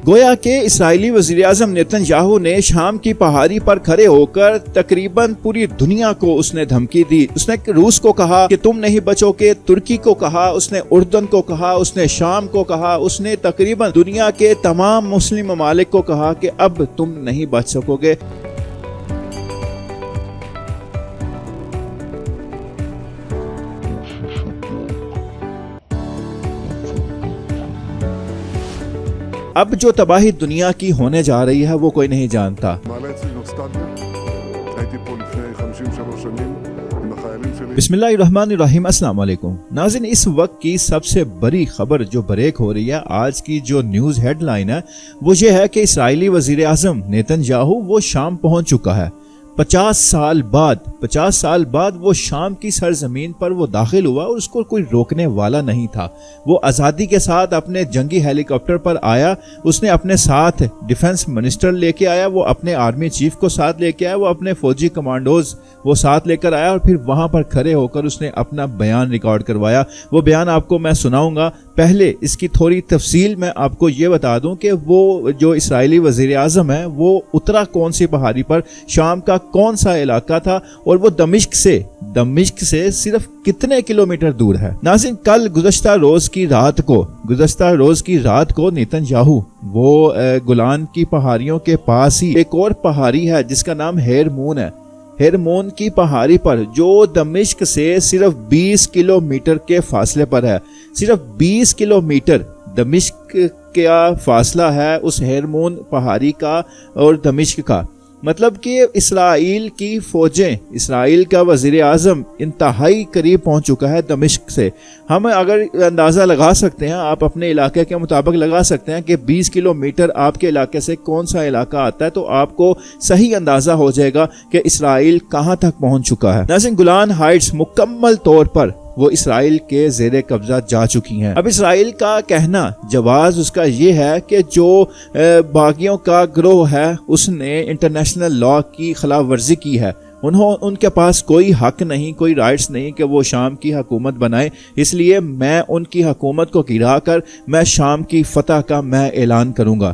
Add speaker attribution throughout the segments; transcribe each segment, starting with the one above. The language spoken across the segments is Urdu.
Speaker 1: گویا کہ اسرائیلی وزیر اعظم نیتن یاہو نے شام کی پہاڑی پر کھڑے ہو کر تقریباً پوری دنیا کو اس نے دھمکی دی۔ اس نے روس کو کہا کہ تم نہیں بچو گے، ترکی کو کہا، اس نے اردن کو کہا، اس نے شام کو کہا، اس نے تقریباً دنیا کے تمام مسلم ممالک کو کہا کہ اب تم نہیں بچ سکو گے۔ اب جو تباہی دنیا کی ہونے جا رہی ہے وہ کوئی نہیں جانتا۔ بسم اللہ الرحمن الرحیم، السلام علیکم ناظرین۔ اس وقت کی سب سے بڑی خبر جو بریک ہو رہی ہے، آج کی جو نیوز ہیڈ لائن ہے وہ یہ ہے کہ اسرائیلی وزیر اعظم نیتن یاہو وہ شام پہنچ چکا ہے۔ 50 سال بعد وہ شام کی سرزمین پر وہ داخل ہوا اور اس کو کوئی روکنے والا نہیں تھا۔ وہ آزادی کے ساتھ اپنے جنگی ہیلی کاپٹر پر آیا، اس نے اپنے ساتھ ڈیفنس منسٹر لے کے آیا، وہ اپنے آرمی چیف کو ساتھ لے کے آیا، وہ اپنے فوجی کمانڈوز وہ ساتھ لے کر آیا، اور پھر وہاں پر کھڑے ہو کر اس نے اپنا بیان ریکارڈ کروایا۔ وہ بیان آپ کو میں سناؤں گا، پہلے اس کی تھوڑی تفصیل میں آپ کو یہ بتا دوں کہ وہ جو اسرائیلی وزیر اعظم ہے وہ اترا کون سی پہاڑی پر، شام کا کون سا علاقہ تھا، اور وہ دمشق سے صرف کتنے کلومیٹر دور ہے۔ ناظرین، کل گزشتہ روز کی رات کو نیتن یاہو وہ گولان کی پہاڑیوں کے پاس ہی ایک اور پہاڑی ہے جس کا نام ہیرمون ہے۔ ہیرمون کی پہاڑی پر جو دمشق سے صرف 20 کلومیٹر کے فاصلے پر ہے، صرف 20 کلومیٹر دمشق کا فاصلہ ہے اس ہیرمون پہاڑی کا اور دمشق کا۔ مطلب کہ اسرائیل کی فوجیں، اسرائیل کا وزیر اعظم انتہائی قریب پہنچ چکا ہے دمشق سے۔ ہم اگر اندازہ لگا سکتے ہیں، آپ اپنے علاقے کے مطابق لگا سکتے ہیں کہ 20 کلومیٹر آپ کے علاقے سے کون سا علاقہ آتا ہے، تو آپ کو صحیح اندازہ ہو جائے گا کہ اسرائیل کہاں تک پہنچ چکا ہے۔ ناظرین، گولان ہائٹس مکمل طور پر وہ اسرائیل کے زیر قبضہ جا چکی ہیں۔ اب اسرائیل کا کہنا، جواز اس کا یہ ہے کہ جو باغیوں کا گروہ ہے اس نے انٹرنیشنل لا کی خلاف ورزی کی ہے، ان کے پاس کوئی حق نہیں، کوئی رائٹس نہیں کہ وہ شام کی حکومت بنائے، اس لیے میں ان کی حکومت کو گرا کر میں شام کی فتح کا میں اعلان کروں گا۔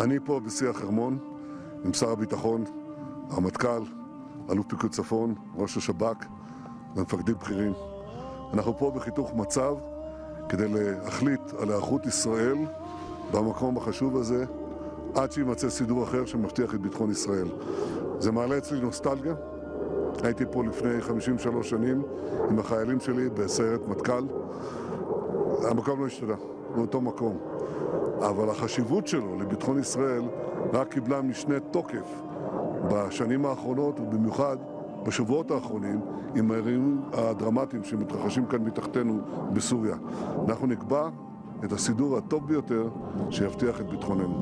Speaker 2: אני פה בשיח חרמון עם שר הביטחון, הרמטכ"ל, אלוף פיקוד צפון, ראש השב"כ ומפקדים בכירים. אנחנו פה בחיתוך מצב כדי להחליט על היערכות ישראל במקום החשוב הזה עד שימצא סידור אחר שמבטיח את ביטחון ישראל. זה מעלה אצלי נוסטלגיה. הייתי פה לפני 53 שנים עם החיילים שלי בסיירת מטכ"ל. המקום לא השתנה, באותו מקום. אבל החשיבות שלו לביטחון ישראל רק קיבלה משנה תוקף בשנים האחרונות, ובמיוחד בשבועות האחרונים עם האירועים הדרמטיים שמתרחשים כאן מתחתנו בסוריה. אנחנו נקבע את הסידור הטוב ביותר שיבטיח את ביטחוננו.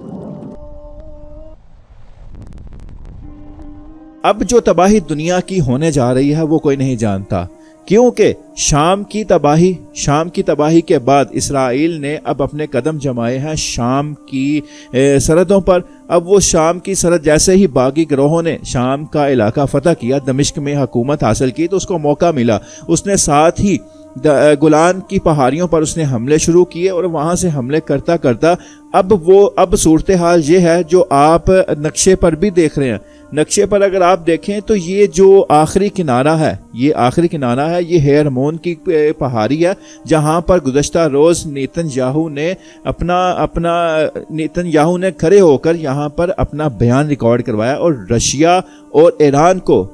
Speaker 1: اب جو تباہی دنیا کی ہونے جا رہی ہے وہ کوئی نہیں جانتا، کیونکہ شام کی تباہی کے بعد اسرائیل نے اب اپنے قدم جمائے ہیں شام کی سرحدوں پر۔ اب وہ شام کی سرحد، جیسے ہی باغی گروہوں نے شام کا علاقہ فتح کیا، دمشق میں حکومت حاصل کی، تو اس کو موقع ملا، اس نے ساتھ ہی گولان کی پہاڑیوں پر اس نے حملے شروع کیے، اور وہاں سے حملے کرتا اب صورتحال یہ ہے جو آپ نقشے پر بھی دیکھ رہے ہیں۔ نقشے پر اگر آپ دیکھیں تو یہ جو آخری کنارہ ہے یہ ہیرمون کی پہاڑی ہے، جہاں پر گزشتہ روز نیتن یاہو نے کھڑے ہو کر یہاں پر اپنا بیان ریکارڈ کروایا اور رشیا اور ایران کو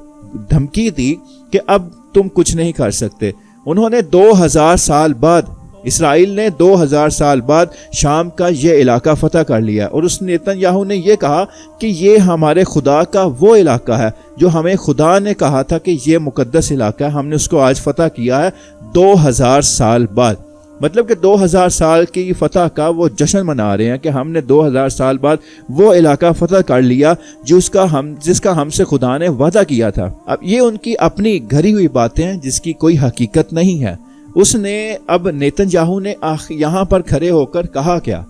Speaker 1: دھمکی دی کہ اب تم کچھ نہیں کر سکتے۔ انہوں نے 2000 سال بعد، اسرائیل نے 2000 سال بعد شام کا یہ علاقہ فتح کر لیا، اور اس نیتن یاہو نے یہ کہا کہ یہ ہمارے خدا کا وہ علاقہ ہے جو ہمیں خدا نے کہا تھا کہ یہ مقدس علاقہ ہے، ہم نے اس کو آج فتح کیا ہے 2000 سال بعد۔ مطلب کہ 2000 سال کی فتح کا وہ جشن منا رہے ہیں کہ ہم نے 2000 سال بعد وہ علاقہ فتح کر لیا جس کا ہم سے خدا نے وعدہ کیا تھا۔ اب یہ ان کی اپنی گھڑی ہوئی باتیں ہیں جس کی کوئی حقیقت نہیں ہے۔ اب نیتن یاہو نے یہاں پر کھڑے ہو کر کہا کیا؟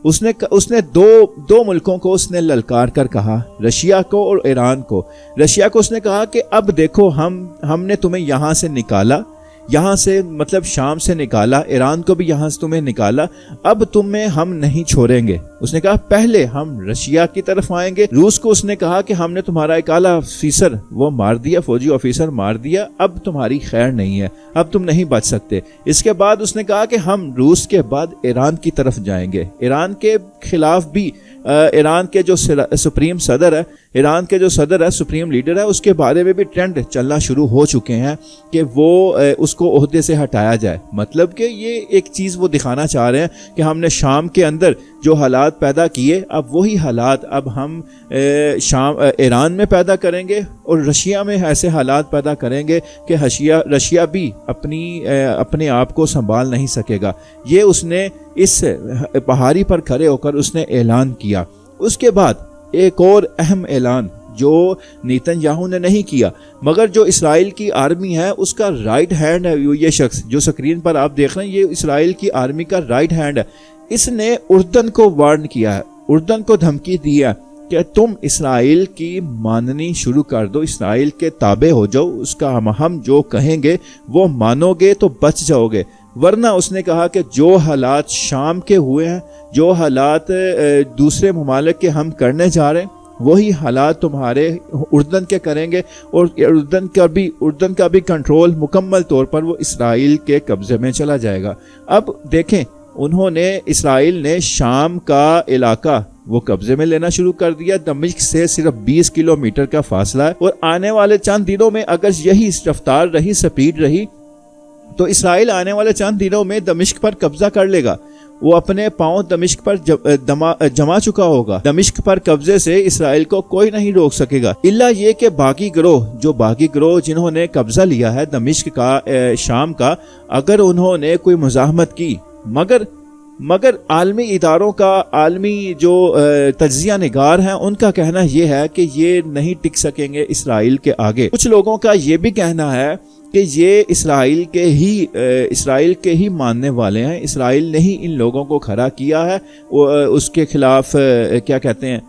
Speaker 1: اس نے دو ملکوں کو اس نے للکار کر کہا، رشیا کو اور ایران کو۔ رشیا کو اس نے کہا کہ اب دیکھو ہم نے تمہیں یہاں سے نکالا، یہاں سے مطلب شام سے نکالا، ایران کو بھی یہاں سے تمہیں نکالا، اب تمہیں ہم نہیں چھوڑیں گے۔ اس نے کہا پہلے ہم رشیا کی طرف آئیں گے۔ روس کو اس نے کہا کہ ہم نے تمہارا ایک اعلیٰ آفیسر وہ مار دیا، فوجی آفیسر مار دیا، اب تمہاری خیر نہیں ہے، اب تم نہیں بچ سکتے۔ اس کے بعد اس نے کہا کہ ہم روس کے بعد ایران کی طرف جائیں گے۔ ایران کے خلاف بھی ایران کے جو سپریم صدر ہے، ایران کے جو صدر ہے، سپریم لیڈر ہے، اس کے بارے میں بھی ٹرینڈ چلنا شروع ہو چکے ہیں کہ وہ اس کو عہدے سے ہٹایا جائے۔ مطلب کہ یہ ایک چیز وہ دکھانا چاہ رہے ہیں کہ ہم نے شام کے اندر جو حالات پیدا کیے، اب وہی حالات اب ہم ایران میں پیدا کریں گے، اور رشیا میں ایسے حالات پیدا کریں گے کہ رشیا بھی اپنے آپ کو سنبھال نہیں سکے گا۔ یہ اس نے اس پہاڑی پر کھڑے ہو کر اس نے اعلان کیا۔ اس کے بعد ایک اور اہم اعلان جو نیتن یاہو نے نہیں کیا، مگر جو اسرائیل کی آرمی ہے اس کا رائٹ ہینڈ ہے، یہ شخص جو سکرین پر آپ دیکھ رہے ہیں، یہ اسرائیل کی آرمی کا رائٹ ہینڈ ہے۔ اس نے اردن کو وارن کیا ہے، اردن کو دھمکی دی ہے کہ تم اسرائیل کی ماننی شروع کر دو، اسرائیل کے تابع ہو جاؤ، اس کا ہم جو کہیں گے وہ مانو گے تو بچ جاؤ گے، ورنہ اس نے کہا کہ جو حالات شام کے ہوئے ہیں، جو حالات دوسرے ممالک کے ہم کرنے جا رہے ہیں، وہی حالات تمہارے اردن کے کریں گے، اور اردن کا بھی کنٹرول مکمل طور پر وہ اسرائیل کے قبضے میں چلا جائے گا۔ اب دیکھیں، اسرائیل نے شام کا علاقہ وہ قبضے میں لینا شروع کر دیا۔ دمشق سے صرف 20 کلومیٹر کا فاصلہ ہے، اور آنے والے چند دنوں میں اگر یہی رفتار رہی، سپیڈ رہی، تو اسرائیل آنے والے چند دنوں میں دمشق پر قبضہ کر لے گا۔ وہ اپنے پاؤں دمشق پر جما چکا ہوگا۔ دمشق پر قبضے سے اسرائیل کو کوئی نہیں روک سکے گا، الا یہ کہ باغی گروہ جنہوں نے قبضہ لیا ہے دمشق کا، شام کا، اگر انہوں نے کوئی مزاحمت کی، مگر عالمی اداروں کا، عالمی جو تجزیہ نگار ہیں، ان کا کہنا یہ ہے کہ یہ نہیں ٹک سکیں گے اسرائیل کے آگے۔ کچھ لوگوں کا یہ بھی کہنا ہے کہ یہ اسرائیل کے ہی ماننے والے ہیں، اسرائیل نے ہی ان لوگوں کو کھڑا کیا ہے، اس کے خلاف کیا کہتے ہیں،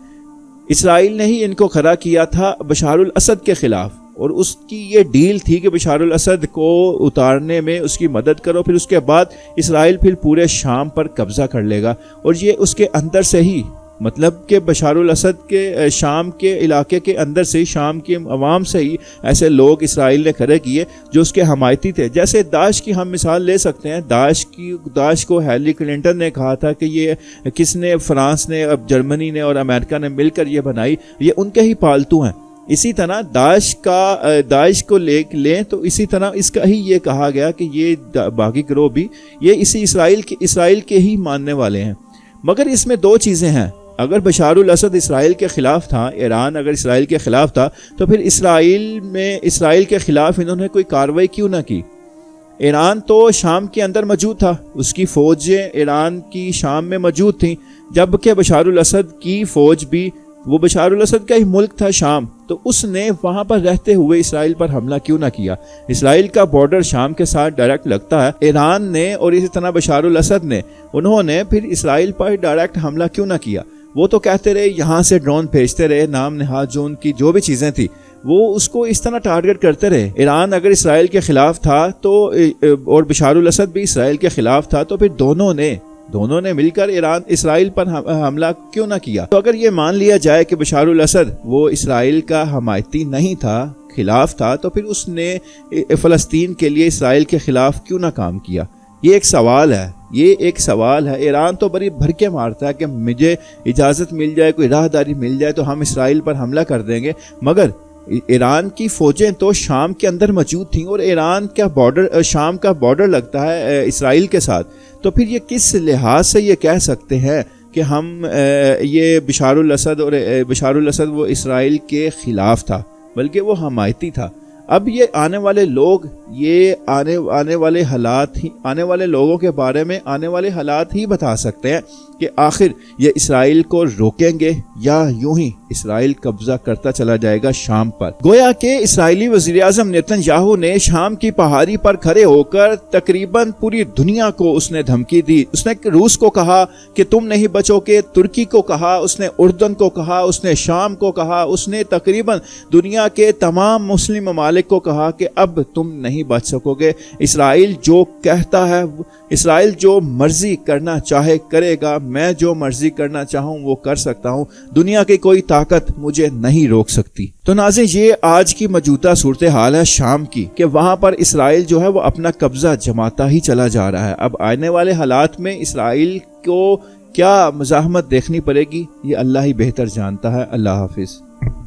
Speaker 1: اسرائیل نے ہی ان کو کھڑا کیا تھا بشار الاسد کے خلاف، اور اس کی یہ ڈیل تھی کہ بشار الاسد کو اتارنے میں اس کی مدد کرو، پھر اس کے بعد اسرائیل پھر پورے شام پر قبضہ کر لے گا، اور یہ اس کے اندر سے ہی، مطلب کہ بشار الاسد کے شام کے علاقے کے اندر سے، شام کی عوام سے ہی ایسے لوگ اسرائیل نے کھڑے کیے جو اس کے حمایتی تھے۔ جیسے داعش کی ہم مثال لے سکتے ہیں، داعش کو ہیلری کلنٹن نے کہا تھا کہ یہ کس نے، فرانس نے، اب جرمنی نے اور امریکہ نے مل کر یہ بنائی، یہ ان کے ہی پالتو ہیں۔ اسی طرح داعش کو لیں تو اسی طرح اس کا ہی یہ کہا گیا کہ یہ باغی گروہ بھی یہ اسی اسرائیل کے ہی ماننے والے ہیں۔ مگر اس میں دو چیزیں ہیں، اگر بشار الاسد اسرائیل کے خلاف تھا، ایران اگر اسرائیل کے خلاف تھا، تو پھر اسرائیل کے خلاف انہوں نے کوئی کارروائی کیوں نہ کی؟ ایران تو شام کے اندر موجود تھا، اس کی فوجیں ایران کی شام میں موجود تھیں، جبکہ بشار الاسد کی فوج بھی، وہ بشار الاسد کا ہی ملک تھا شام، تو اس نے وہاں پر رہتے ہوئے اسرائیل پر حملہ کیوں نہ کیا؟ اسرائیل کا بارڈر شام کے ساتھ ڈائریکٹ لگتا ہے، ایران نے اور اسی طرح بشار الاسد نے، انہوں نے پھر اسرائیل پر ڈائریکٹ حملہ کیوں نہ کیا؟ وہ تو کہتے رہے، یہاں سے ڈرون بھیجتے رہے، نام نہاد جو ان کی جو بھی چیزیں تھی وہ اس کو اس طرح ٹارگٹ کرتے رہے۔ ایران اگر اسرائیل کے خلاف تھا تو، اور بشار الاسد بھی اسرائیل کے خلاف تھا، تو پھر دونوں نے مل کر اسرائیل پر حملہ کیوں نہ کیا؟ تو اگر یہ مان لیا جائے کہ بشار الاسد وہ اسرائیل کا حمایتی نہیں تھا، خلاف تھا، تو پھر اس نے فلسطین کے لیے اسرائیل کے خلاف کیوں نہ کام کیا؟ یہ ایک سوال ہے۔ ایران تو بڑی بھر کے مارتا ہے کہ مجھے اجازت مل جائے، کوئی راہداری مل جائے تو ہم اسرائیل پر حملہ کر دیں گے، مگر ایران کی فوجیں تو شام کے اندر موجود تھیں، اور ایران کا بارڈر، شام کا بارڈر لگتا ہے اسرائیل کے ساتھ، تو پھر یہ کس لحاظ سے یہ کہہ سکتے ہیں کہ ہم یہ بشار الاسد وہ اسرائیل کے خلاف تھا، بلکہ وہ حمایتی تھا؟ اب یہ آنے والے لوگ، یہ آنے والے لوگوں کے بارے میں آنے والے حالات ہی بتا سکتے ہیں کہ آخر یہ اسرائیل کو روکیں گے یا یوں ہی اسرائیل قبضہ کرتا چلا جائے گا شام پر۔ گویا کہ اسرائیلی وزیراعظم نیتن یاہو نے شام کی پہاڑی پر کھڑے ہو کر تقریباً پوری دنیا کو اس نے دھمکی دی۔ اس نے روس کو کہا کہ تم نہیں بچو گے، ترکی کو کہا، اس نے اردن کو کہا، اس نے شام کو کہا، اس نے تقریباً دنیا کے تمام مسلم ممالک ممالک کو کہا کہ اب تم نہیں بچ سکو گے، اسرائیل جو کہتا ہے، اسرائیل جو مرضی کرنا چاہے کرے گا، میں جو مرضی کرنا چاہوں وہ کر سکتا ہوں، دنیا کی کوئی طاقت مجھے نہیں روک سکتی۔ تو ناظرین یہ آج کی موجودہ صورتحال ہے شام کی، کہ وہاں پر اسرائیل جو ہے وہ اپنا قبضہ جماتا ہی چلا جا رہا ہے۔ اب آنے والے حالات میں اسرائیل کو کیا مزاحمت دیکھنی پڑے گی یہ اللہ ہی بہتر جانتا ہے۔ اللہ حافظ۔